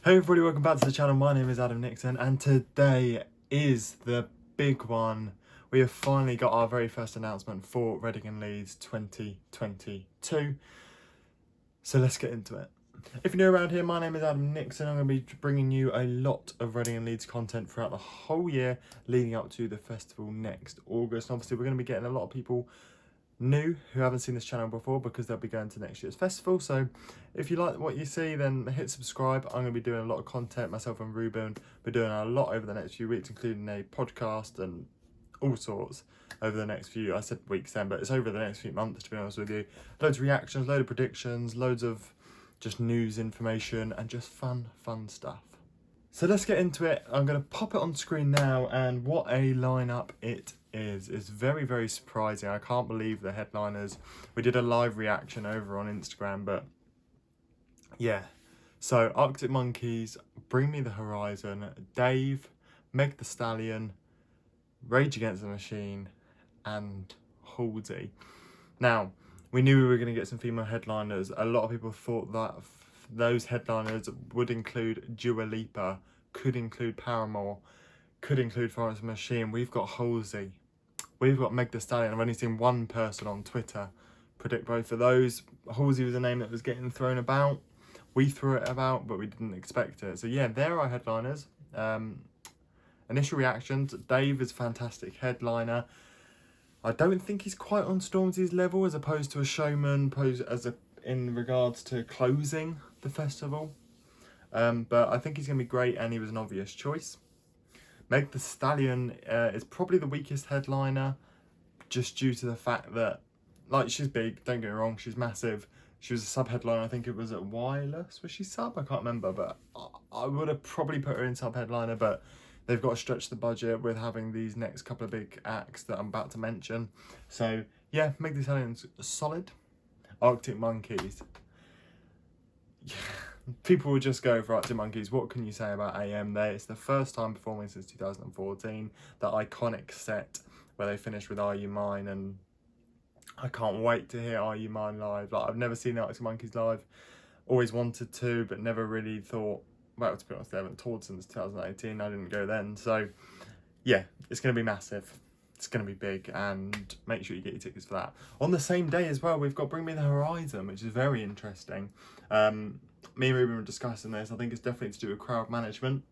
Hey everybody, welcome back to the channel. My name is Adam Nixon and today is the big one. We have finally got our very first announcement for Reading and Leeds 2022. So let's get into it. If you're new around here, my name is Adam Nixon. I'm going to be bringing you a lot of Reading and Leeds content throughout the whole year leading up to the festival next August. And obviously we're going to be getting a lot of people new who haven't seen this channel before because they'll be going to next year's festival. So if you like what you see, then hit subscribe. I'm going to be doing a lot of content. Myself and Ruben, we're doing a lot over the next few weeks, including a podcast and all sorts over the next few, I said weeks then, but it's over the next few months, to be honest with you. Loads of reactions, loads of predictions, loads of just news information and just fun stuff. So let's get into it. I'm going to pop it on screen now, and what a lineup it is. It's very surprising. I can't believe the headliners. We did a live reaction over on Instagram, but yeah. So Arctic Monkeys, Bring Me the Horizon, Dave, Meg the Stallion, Rage Against the Machine, and Halsey. Now, we knew we were going to get some female headliners. A lot of people thought that those headliners would include Dua Lipa, could include Paramore, could include Florence and the Machine. We've got Halsey. We've got Meg the Stallion. I've only seen one person on Twitter predict both of those. Halsey was a name that was getting thrown about. We threw it about, but we didn't expect it. So yeah, there are headliners. Initial reactions. Dave is a fantastic headliner. I don't think he's quite on Stormzy's level as opposed to a showman, in regards to closing the festival. But I think he's going to be great, and he was an obvious choice. Meg the Stallion is probably the weakest headliner, just due to the fact that, like, she's big, don't get me wrong, she's massive. She was a sub-headliner, I think it was at Wireless. Was she sub? I can't remember, but I would have probably put her in sub-headliner, but they've got to stretch the budget with having these next couple of big acts that I'm about to mention. So, yeah, Meg the Stallion's solid. Arctic Monkeys. Yeah. People would just go for Arctic Monkeys. What can you say about AM there? It's the first time performing since 2014. That iconic set where they finished with Are You Mine, and I can't wait to hear Are You Mine live. Like, I've never seen the Arctic Monkeys live. Always wanted to, but never really thought, well, to be honest, they haven't toured since 2018. I didn't go then. So, yeah, it's going to be massive. It's going to be big, and make sure you get your tickets for that. On the same day as well, we've got Bring Me the Horizon, which is very interesting. Me and Ruben were discussing this. I think it's definitely to do with crowd management.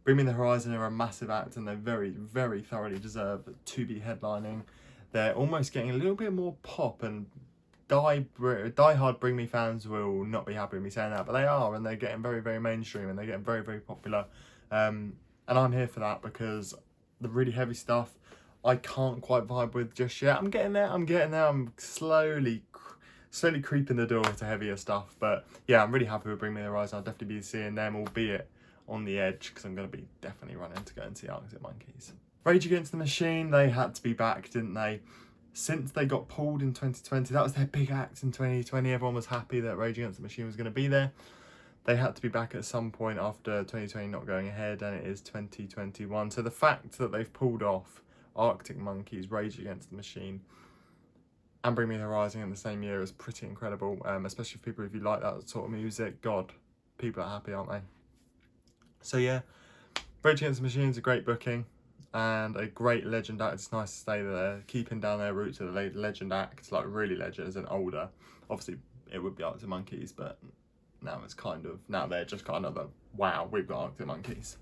Bring Me the Horizon are a massive act, and they very thoroughly deserve to be headlining. They're almost getting a little bit more pop, and die-hard Bring Me fans will not be happy with me saying that, but they are, and they're getting very mainstream, and they're getting very popular. And I'm here for that, because the really heavy stuff I can't quite vibe with just yet. I'm getting there. I'm slowly creeping the door to heavier stuff. But yeah, I'm really happy with Bring Me the Horizon. I'll definitely be seeing them, albeit on the edge, because I'm going to be definitely running to go and see Arctic Monkeys. Rage Against the Machine, they had to be back, didn't they? Since they got pulled in 2020, that was their big act in 2020. Everyone was happy that Rage Against the Machine was going to be there. They had to be back at some point after 2020 not going ahead, and it is 2021. So the fact that they've pulled off Arctic Monkeys, Rage Against the Machine, and Bring Me the Horizon in the same year is pretty incredible, especially for people, if you like that sort of music. God, people are happy, aren't they? So yeah, Rage Against the Machine is a great booking and a great legend act. It's nice to say that they're keeping down their roots of the legend act, like really legend as an older. Obviously, it would be Arctic Monkeys, but now it's now they're just kind of a, wow, we've got Arctic Monkeys.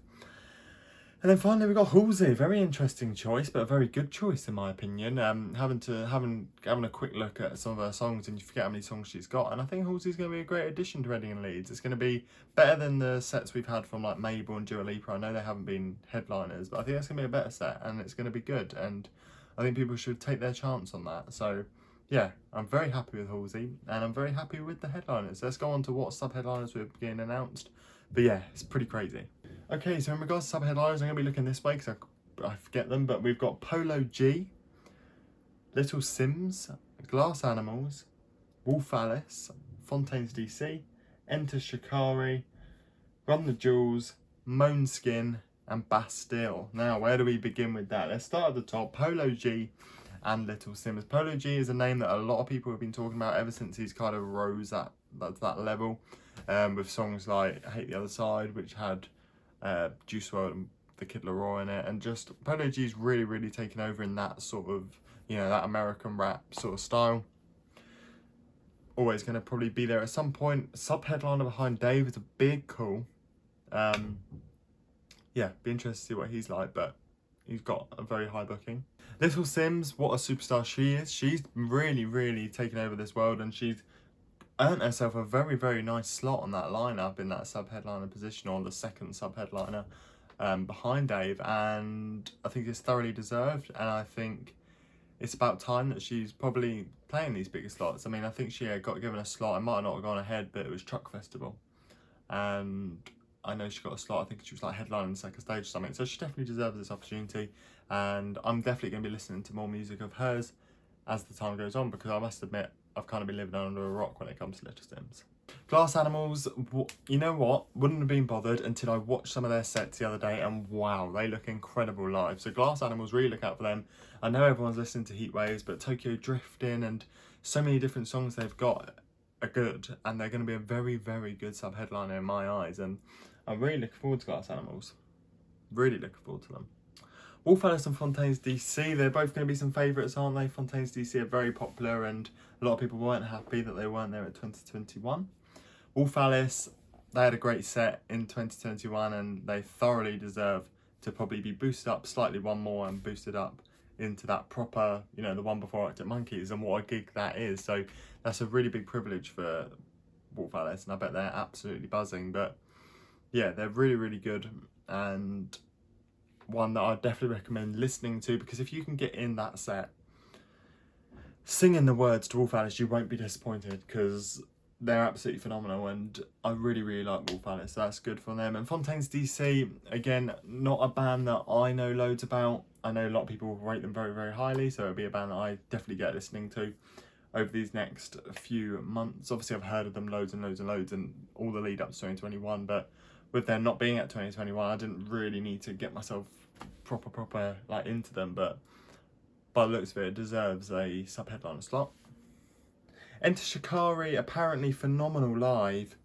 And then finally, we've got Halsey. Very interesting choice, but a very good choice in my opinion. Having a quick look at some of her songs, and you forget how many songs she's got. And I think Halsey's going to be a great addition to Reading and Leeds. It's going to be better than the sets we've had from like Mabel and Dua Lipa. I know they haven't been headliners, but I think that's going to be a better set, and it's going to be good. And I think people should take their chance on that. So yeah, I'm very happy with Halsey, and I'm very happy with the headliners. Let's go on to what sub-headliners we're getting announced. But yeah, it's pretty crazy. Okay, so in regards to sub-headliners, I'm going to be looking this way because I forget them, but we've got Polo G, Little Sims, Glass Animals, Wolf Alice, Fontaines DC, Enter Shikari, Run the Jewels, Moanskin, and Bastille. Now, where do we begin with that? Let's start at the top. Polo G and Little Sims. Polo G is a name that a lot of people have been talking about ever since he's kind of rose at that level, with songs like Hate the Other Side, which had Juice WRLD and the Kid Laroi in it, and just Prodigy's really taken over in that sort of, you know, that American rap sort of style. Always going to probably be there at some point. Sub-headliner behind Dave is a big call. Yeah, be interested to see what he's like, but he's got a very high booking. Little Sims, what a superstar she is. She's really taken over this world, and she's earned herself a very nice slot on that lineup in that sub-headliner position, or the second sub-headliner behind Dave, and I think it's thoroughly deserved, and I think it's about time that she's probably playing these bigger slots. I mean, I think she got given a slot, it might not have gone ahead, but it was Truck Festival, and I know she got a slot. I think she was like headlining the second stage or something, so she definitely deserves this opportunity, and I'm definitely going to be listening to more music of hers as the time goes on, because I must admit I've kind of been living under a rock when it comes to Little Sims. Glass Animals, you know what, wouldn't have been bothered until I watched some of their sets the other day, and wow, they look incredible live. So Glass Animals, really look out for them. I know everyone's listening to Heat Waves, but Tokyo Drifting and so many different songs they've got are good, and they're going to be a very good sub-headliner in my eyes, and I'm really looking forward to Glass Animals. Really looking forward to them. Wolf Alice and Fontaines DC, they're both going to be some favourites, aren't they? Fontaines DC are very popular, and a lot of people weren't happy that they weren't there at 2021. Wolf Alice, they had a great set in 2021, and they thoroughly deserve to probably be boosted up slightly one more and boosted up into that proper, you know, the one before Arctic Monkeys, and what a gig that is. So that's a really big privilege for Wolf Alice, and I bet they're absolutely buzzing. But yeah, they're really good, and one that I'd definitely recommend listening to, because if you can get in that set singing the words to Wolf Alice, you won't be disappointed, because they're absolutely phenomenal, and I really like Wolf Alice, so that's good for them. And Fontaines DC, again, not a band that I know loads about. I know a lot of people rate them very highly, so it'll be a band that I definitely get listening to over these next few months. Obviously I've heard of them loads and all the lead up to 2021, but with them not being at 2021, I didn't really need to get myself proper like into them, but by the looks of it, it deserves a sub-headliner slot. Enter Shikari, apparently phenomenal live.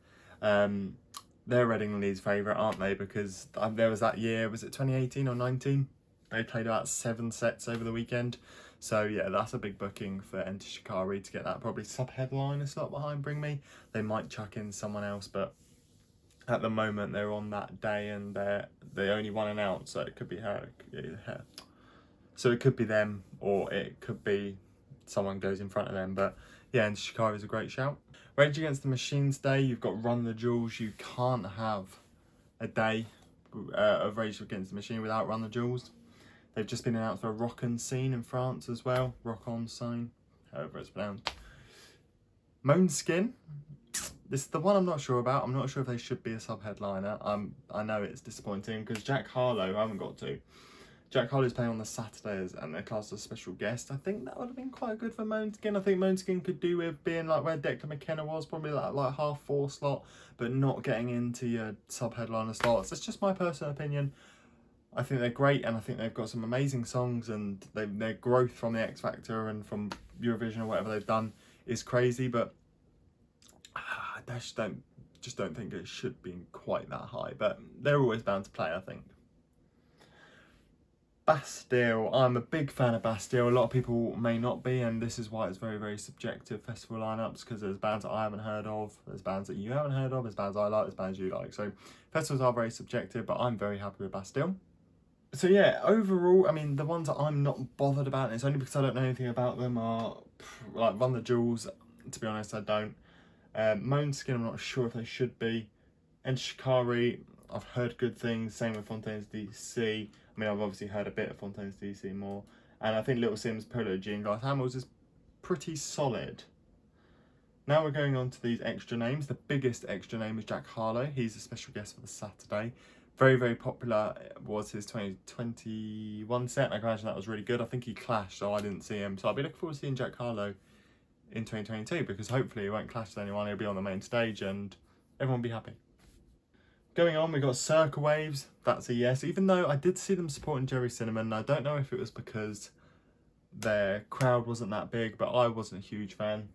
They're Reading and Leeds' favourite, aren't they? Because there was that year, was it 2018 or 19? They played about 7 sets over the weekend. So yeah, that's a big booking for Enter Shikari to get that probably sub-headliner slot behind Bring Me. They might chuck in someone else, but at the moment they're on that day, and they only one announced, so it could be her. So it could be them, or it could be someone goes in front of them, but yeah, and Shikari is a great shout. Rage Against the Machine's day, you've got Run the Jewels. You can't have a day of Rage Against the Machine without Run the Jewels. They've just been announced for a Rock-on Scene in France as well. Rock-on Scene, however it's pronounced. Måneskin, this is the one I'm not sure about. I'm not sure if they should be a sub-headliner. I know it's disappointing, because Jack Harlow, I haven't got to. Jack Harlow's playing on the Saturdays, and they're classed as a special guest. I think that would have been quite good for Måneskin. I think Måneskin could do with being like where Declan McKenna was, probably like half 4 slot, but not getting into your sub-headliner slots. That's just my personal opinion. I think they're great, and I think they've got some amazing songs, and their growth from the X Factor and from Eurovision or whatever they've done is crazy, but I just don't think it should be quite that high. But they're always bound to play, I think. Bastille, I'm a big fan of Bastille. A lot of people may not be, and this is why it's very subjective festival lineups, because there's bands that I haven't heard of, there's bands that you haven't heard of, there's bands I like, there's bands you like. So festivals are very subjective, but I'm very happy with Bastille. So yeah, overall, I mean, the ones that I'm not bothered about, and it's only because I don't know anything about them, are like Run the Jewels. To be honest, I don't. Måneskin, I'm not sure if they should be. And Shikari, I've heard good things. Same with Fontaines DC. I mean, I've obviously heard a bit of Fontaines DC more. And I think Little Sims, Prodigy and Glass Animals is pretty solid. Now we're going on to these extra names. The biggest extra name is Jack Harlow. He's a special guest for the Saturday. Very popular was his 2021 set. I can imagine that was really good. I think he clashed, so I didn't see him. So I'll be looking forward to seeing Jack Harlow in 2022, because hopefully he won't clash with anyone. He'll be on the main stage and everyone will be happy. Going on, we got Circa Waves. That's a yes, even though I did see them supporting Jerry Cinnamon. I don't know if it was because their crowd wasn't that big, but I wasn't a huge fan.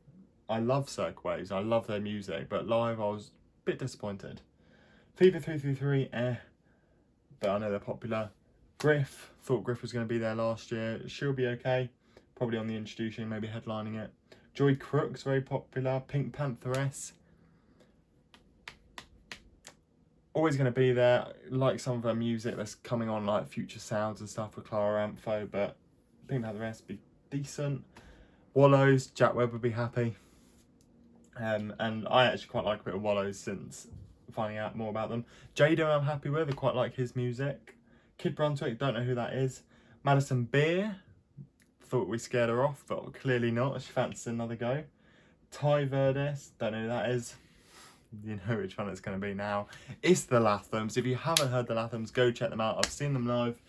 I love Cirque Waves, I love their music, but live I was a bit disappointed. Fever 333, but I know they're popular. Griff, thought Griff was going to be there last year. She'll be okay, probably on the introducing, maybe headlining it. Joy Crook's very popular. Pink Pantheress, always going to be there. Like some of her music that's coming on, like Future Sounds and stuff with Clara Ampho, but Pink Pantheress be decent. Wallows, Jack Webb would be happy. And I actually quite like a bit of Wallows since finding out more about them. Jado I'm happy with, I quite like his music. Kid Brunswick, don't know who that is. Madison Beer, thought we scared her off, but clearly not. She fancies another go. Ty Verdes, don't know who that is. You know which one it's going to be now. It's the Lathams. If you haven't heard the Lathams, go check them out. I've seen them live,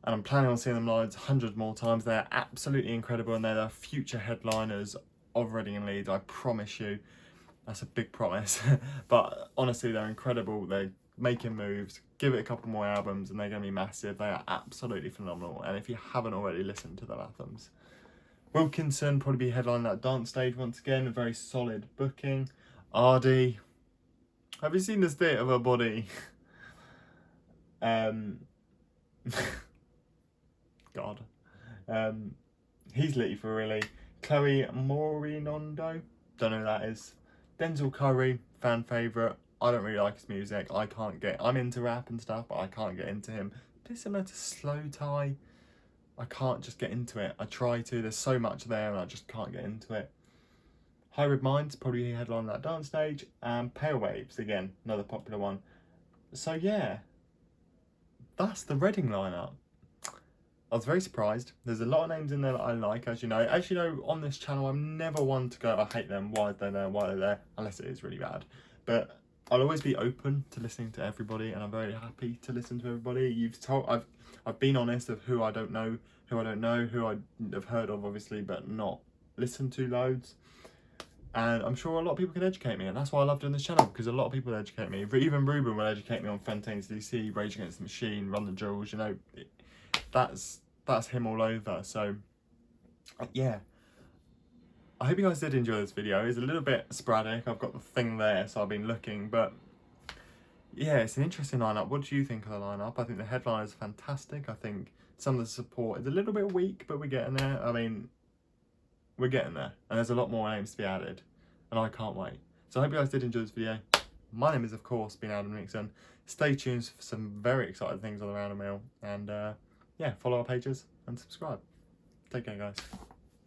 and I'm planning on seeing them live 100 more times. They're absolutely incredible, and they're the future headliners of Reading and Leeds, I promise you. That's a big promise. But honestly, they're incredible. They're making moves. Give it a couple more albums and they're going to be massive. They are absolutely phenomenal. And if you haven't already listened to the Lathams, Wilkinson probably be headlining that dance stage once again. A very solid booking. Ardy, have you seen the state of her body? God. He's litty for really. Chloe Morinondo, don't know who that is. Denzel Curry, fan favourite. I don't really like his music. I'm into rap and stuff, but I can't get into him. A bit similar to Slow Tie. I can't just get into it. I try to, there's so much there and I just can't get into it. Hybrid Minds, probably headline that dance stage. And Pale Waves, again, another popular one. So yeah, that's the Reading lineup. I was very surprised. There's a lot of names in there that I like, as you know. As you know, on this channel, I'm never one to go, I hate them, why are they there, why are they there, unless it is really bad. But I'll always be open to listening to everybody, and I'm very happy to listen to everybody. I've been honest of who I don't know, who I have heard of, obviously, but not listened to loads. And I'm sure a lot of people can educate me, and that's why I love doing this channel, because a lot of people educate me. Even Ruben will educate me on Fontaines DC, Rage Against the Machine, Run the Jewels, you know. That's him all over. So yeah, I hope you guys did enjoy this video. It's a little bit sporadic, I've got the thing there, so I've been looking, but yeah, it's an interesting lineup. What do you think of the lineup? I think the headline is fantastic. I think some of the support is a little bit weak, but we're getting there. I mean, we're getting there, and there's a lot more names to be added, and I can't wait. So I hope you guys did enjoy this video. My name is, of course, been Adam Nixon. Stay tuned for some very exciting things on the Random Mill, and yeah, follow our pages and subscribe. Take care, guys.